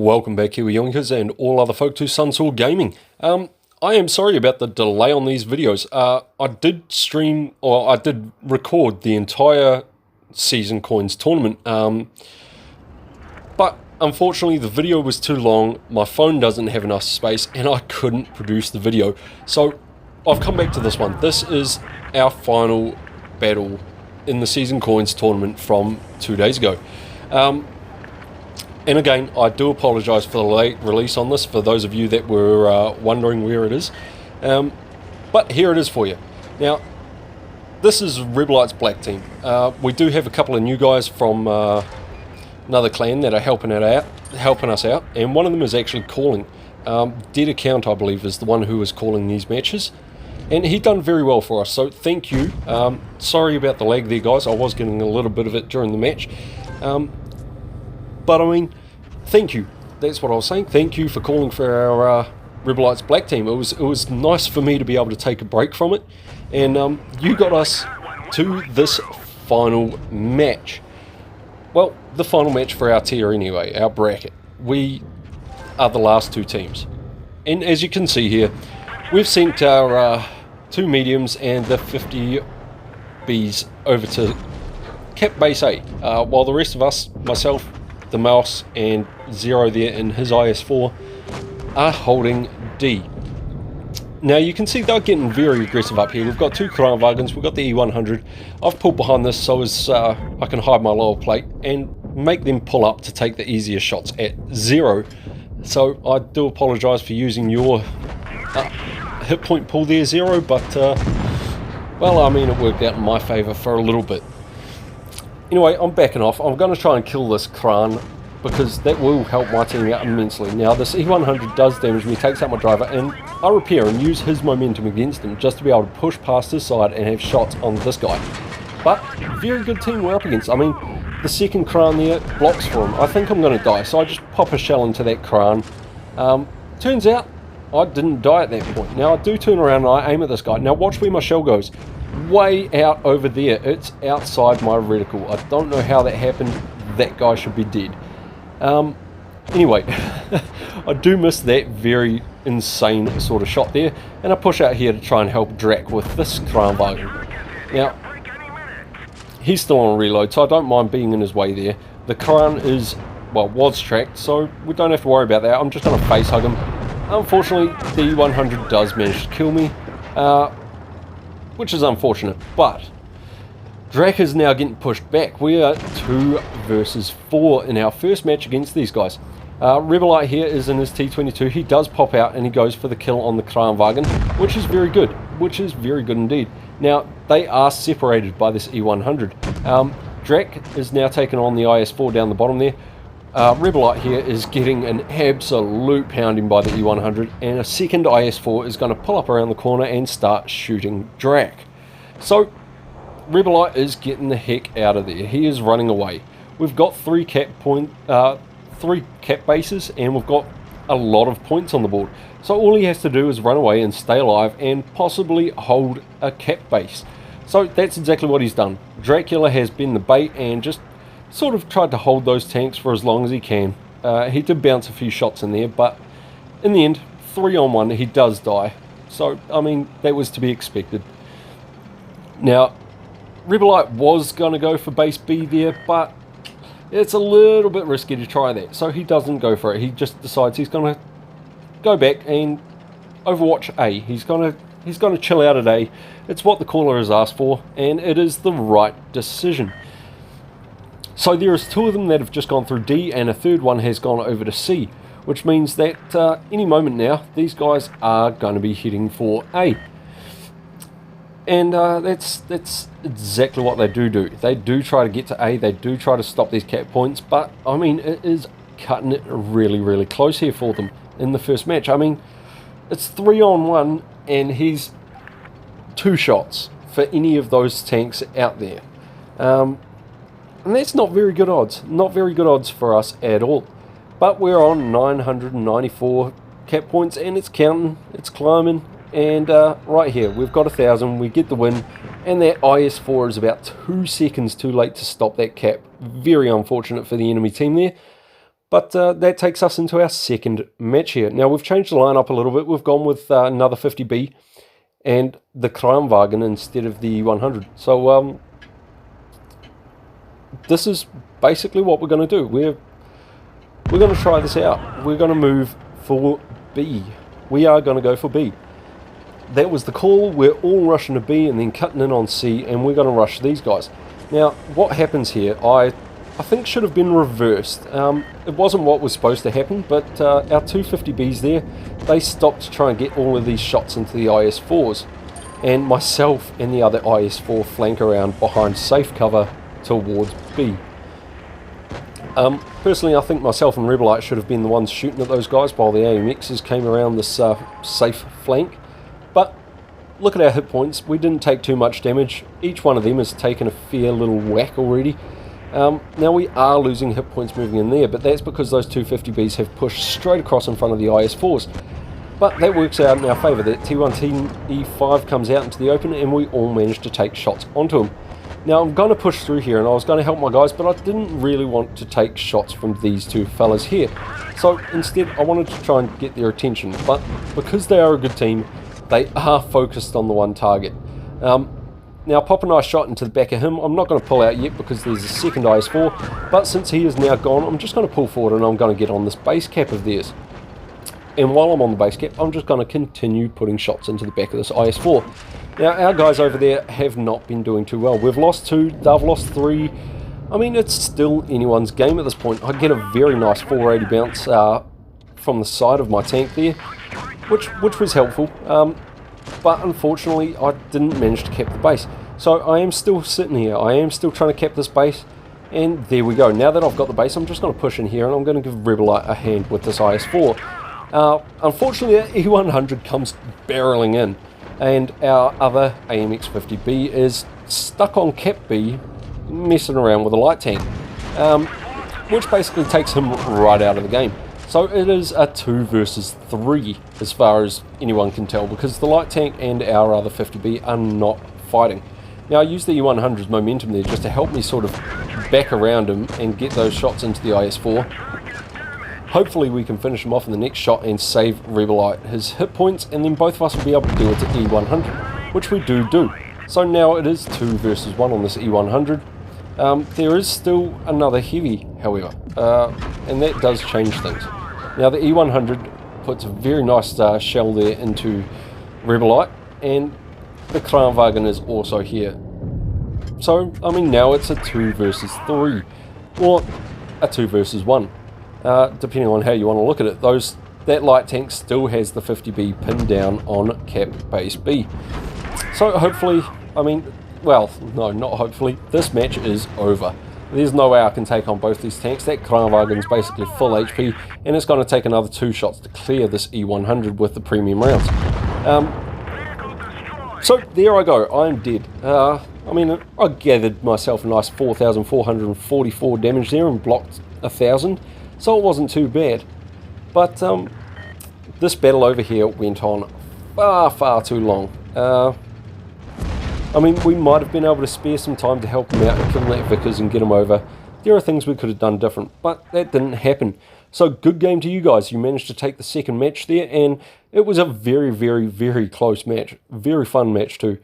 Welcome back, Kiwi Yonkers and all other folk to Sunsaw Gaming. I am sorry about the delay on these videos. I did record the entire Season Coins tournament, but unfortunately the video was too long, my phone doesn't have enough space, and I couldn't produce the video. So I've come back to this one. This is our final battle in the Season Coins tournament from 2 days ago. And again, I do apologise for the late release on this, for those of you that were wondering where it is. But here it is for you. Now, this is Rebelite's black team. We do have a couple of new guys from another clan that are helping us out, and one of them is actually calling. Dead Account, I believe, is the one who is calling these matches. And he done very well for us, so thank you. Sorry about the lag there, guys. I was getting a little bit of it during the match. But I mean, thank you. That's what I was saying. Thank you for calling for our Rebelite's black team. It was nice for me to be able to take a break from it, and you got us to this final match. Well, the final match for our tier anyway, our bracket. We are the last two teams, and as you can see here, we've sent our two mediums and the 50 Bs over to Cap Base A, while the rest of us, myself, the mouse and Zero there in his IS4, are holding D. Now you can see they're getting very aggressive up here. We've got two Kranwagens, we've got the E100. I've pulled behind this so as I can hide my lower plate and make them pull up to take the easier shots at Zero. So I do apologise for using your hit point pool there, Zero, but well, I mean, it worked out in my favour for a little bit. Anyway, I'm backing off. I'm going to try and kill this Kran, because that will help my team out immensely. Now, this E100 does damage me, takes out my driver, and I repair and use his momentum against him just to be able to push past his side and have shots on this guy. But, very good team we're up against. I mean, the second Kran there blocks for him. I think I'm going to die, so I just pop a shell into that Kran. Turns out, I didn't die at that point. Now, I do turn around and I aim at this guy. Now, watch where my shell goes. Way out over there. It's outside my reticle. I don't know how that happened. That guy should be dead. Anyway, I do miss that very insane sort of shot there, and I push out here to try and help Drac with this Kranwagen. Now, he's still on reload, so I don't mind being in his way there. The Kran is, well, was tracked, so we don't have to worry about that. I'm just going to face hug him. Unfortunately, the E100 does manage to kill me, which is unfortunate, but Drac is now getting pushed back. We are 2 versus 4 in our first match against these guys. Rebelite here is in his T22. He does pop out and he goes for the kill on the Kranwagen, which is very good. Indeed. Now, they are separated by this E100. Drac is now taking on the IS4 down the bottom there. Rebelite here is getting an absolute pounding by the E100, and a second IS4 is going to pull up around the corner and start shooting Drac. So, Rebelite is getting the heck out of there. He is running away. We've got 3 cap bases, and we've got a lot of points on the board. So all he has to do is run away and stay alive and possibly hold a cap base. So that's exactly what he's done. Dracula has been the bait and just sort of tried to hold those tanks for as long as he can. He did bounce a few shots in there, but in the end, 3-on-1, he does die. So, I mean, that was to be expected. Now, Rebelite was going to go for base B there, but it's a little bit risky to try that. So he doesn't go for it. He just decides he's going to go back and overwatch A. He's going to chill out at A. It's what the caller has asked for, and it is the right decision. So there is 2 of them that have just gone through D, and a third one has gone over to C, which means that any moment now, these guys are going to be heading for A. And that's exactly what they do. They do try to get to A, they do try to stop these cap points, but, I mean, it is cutting it really, really close here for them in the first match. I mean, it's 3-on-1, and he's 2 shots for any of those tanks out there. And that's not very good odds. Not very good odds for us at all. But we're on 994 cap points, and it's counting, it's climbing. And right here, we've got 1,000, we get the win. And that IS4 is about 2 seconds too late to stop that cap. Very unfortunate for the enemy team there. But that takes us into our second match here. Now, we've changed the lineup a little bit. We've gone with another 50B and the Kranwagen instead of the 100. So this is basically what we're going to do. We're going to try this out. We're going to move for B. We are going to go for B. That was the call. We're all rushing to B and then cutting in on C, and we're going to rush these guys. Now, what happens here, I think should have been reversed. It wasn't what was supposed to happen, but our 250Bs there, they stopped to try and get all of these shots into the IS-4s. And myself and the other IS-4 flank around behind safe cover towards B. Personally, I think myself and Rebelite should have been the ones shooting at those guys while the AMXs came around this safe flank. But look at our hit points. We didn't take too much damage. Each one of them has taken a fair little whack already. Now we are losing hit points moving in there, but that's because those 250Bs have pushed straight across in front of the IS-4s. But that works out in our favour. That T1E5 comes out into the open and we all managed to take shots onto him. Now I'm going to push through here and I was going to help my guys, but I didn't really want to take shots from these two fellas here. So instead I wanted to try and get their attention, but because they are a good team, they are focused on the one target. Now pop a nice shot into the back of him. I'm not going to pull out yet because there's a second IS-4, but since he is now gone, I'm just going to pull forward and I'm going to get on this base cap of theirs. And while I'm on the base cap, I'm just going to continue putting shots into the back of this IS-4. Now our guys over there have not been doing too well. We've lost 2, they've lost 3. I mean, it's still anyone's game at this point. I get a very nice 480 bounce from the side of my tank there, which was helpful. But unfortunately I didn't manage to cap the base. So I am still sitting here, I am still trying to cap this base, and there we go. Now that I've got the base, I'm just going to push in here and I'm going to give Rebelite a hand with this IS-4. Unfortunately the E100 comes barreling in, and our other AMX 50B is stuck on cap B messing around with a light tank, which basically takes him right out of the game. So it is a 2 versus 3 as far as anyone can tell, because the light tank and our other 50B are not fighting. Now I used the E100's momentum there just to help me sort of back around him and get those shots into the IS-4. Hopefully we can finish him off in the next shot and save Rebelite his hit points, and then both of us will be able to do it to E100, which we do. So now it is 2 versus 1 on this E100. There is still another heavy, however, and that does change things. Now the E100 puts a very nice shell there into Rebelite, and the Kranwagen is also here. So, I mean, now it's a 2 versus 3, or a 2 versus 1, depending on how you want to look at it. That light tank still has the 50B pinned down on cap base B. So hopefully, I mean, well, no, not hopefully, this match is over. There's no way I can take on both these tanks. That Kranwagen's basically full HP, and it's going to take another 2 shots to clear this E100 with the premium rounds. So there I go, I'm dead. I mean, I gathered myself a nice 4,444 damage there and blocked 1,000, so it wasn't too bad. But this battle over here went on far too long. I mean, we might have been able to spare some time to help him out and kill that Vickers and get him over. There are things we could have done different, but that didn't happen. So good game to you guys. You managed to take the second match there, and it was a very close match. Very fun match too.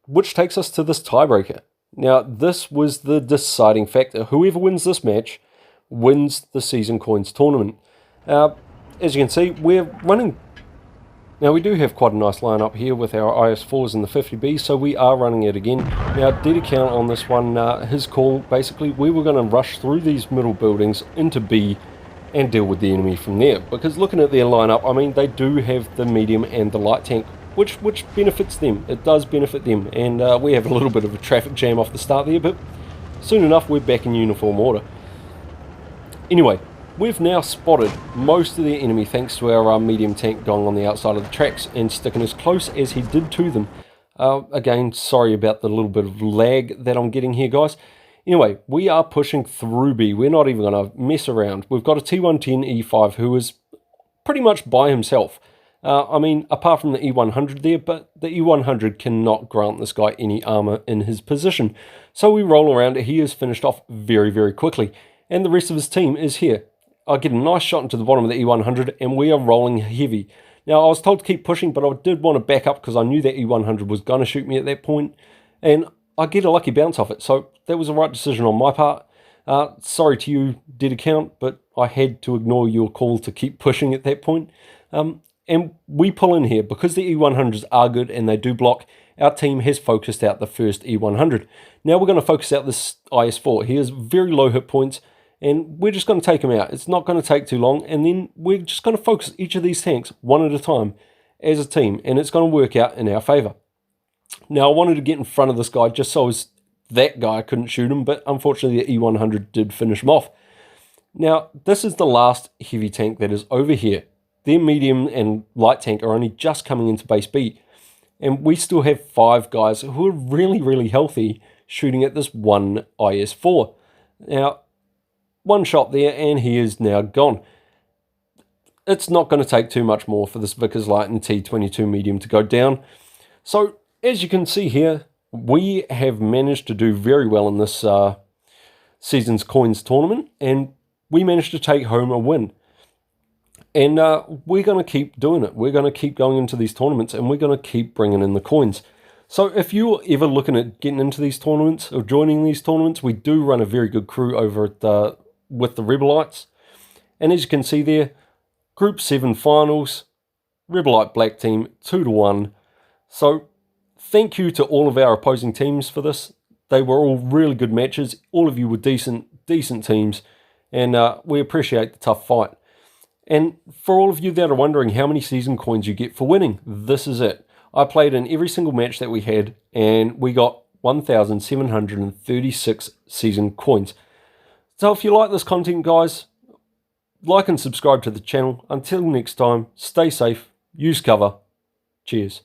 Which takes us to this tiebreaker. Now, this was the deciding factor. Whoever wins this match wins the Season Coins tournament. As you can see, we're running... Now, we do have quite a nice lineup here with our IS-4s and the 50B, so we are running it again. Now, dead account on this one, his call, basically, we were going to rush through these middle buildings into B and deal with the enemy from there. Because looking at their lineup, I mean, they do have the medium and the light tank, which benefits them. It does benefit them, and we have a little bit of a traffic jam off the start there, but soon enough, we're back in uniform order. Anyway, we've now spotted most of the enemy thanks to our medium tank going on the outside of the tracks and sticking as close as he did to them. Again, sorry about the little bit of lag that I'm getting here, guys. Anyway, we are pushing through B. We're not even going to mess around. We've got a T110E5 who is pretty much by himself. I mean, apart from the E100 there, but the E100 cannot grant this guy any armor in his position. So we roll around. He is finished off very quickly. And the rest of his team is here. I get a nice shot into the bottom of the E100, and we are rolling heavy. Now, I was told to keep pushing, but I did want to back up because I knew that E100 was going to shoot me at that point, and I get a lucky bounce off it, so that was the right decision on my part. Sorry to you, dead account, but I had to ignore your call to keep pushing at that point. And we pull in here. Because the E100s are good and they do block, our team has focused out the first E100. Now we're going to focus out this IS-4. He has very low hit points, and we're just going to take him out. It's not going to take too long, and then we're just going to focus each of these tanks one at a time as a team, and it's going to work out in our favour. Now, I wanted to get in front of this guy just so that guy couldn't shoot him, but unfortunately the E100 did finish him off. Now, this is the last heavy tank that is over here. Their medium and light tank are only just coming into base B, and we still have 5 guys who are really, really healthy shooting at this one IS-4. Now, one shot there, and he is now gone. It's not going to take too much more for this Vickers Light and T22 medium to go down. So, as you can see here, we have managed to do very well in this season's coins tournament, and we managed to take home a win. And we're going to keep doing it. We're going to keep going into these tournaments, and we're going to keep bringing in the coins. So if you're ever looking at getting into these tournaments or joining these tournaments, we do run a very good crew over at with the Rebelites. And as you can see there, Group 7 finals, Rebelite Black Team 2-1. So thank you to all of our opposing teams for this. They were all really good matches. All of you were decent teams, and we appreciate the tough fight. And for all of you that are wondering how many season coins you get for winning, this is it. I played in every single match that we had, and we got 1,736 season coins. So if you like this content, guys, like and subscribe to the channel. Until next time, stay safe, use cover. Cheers.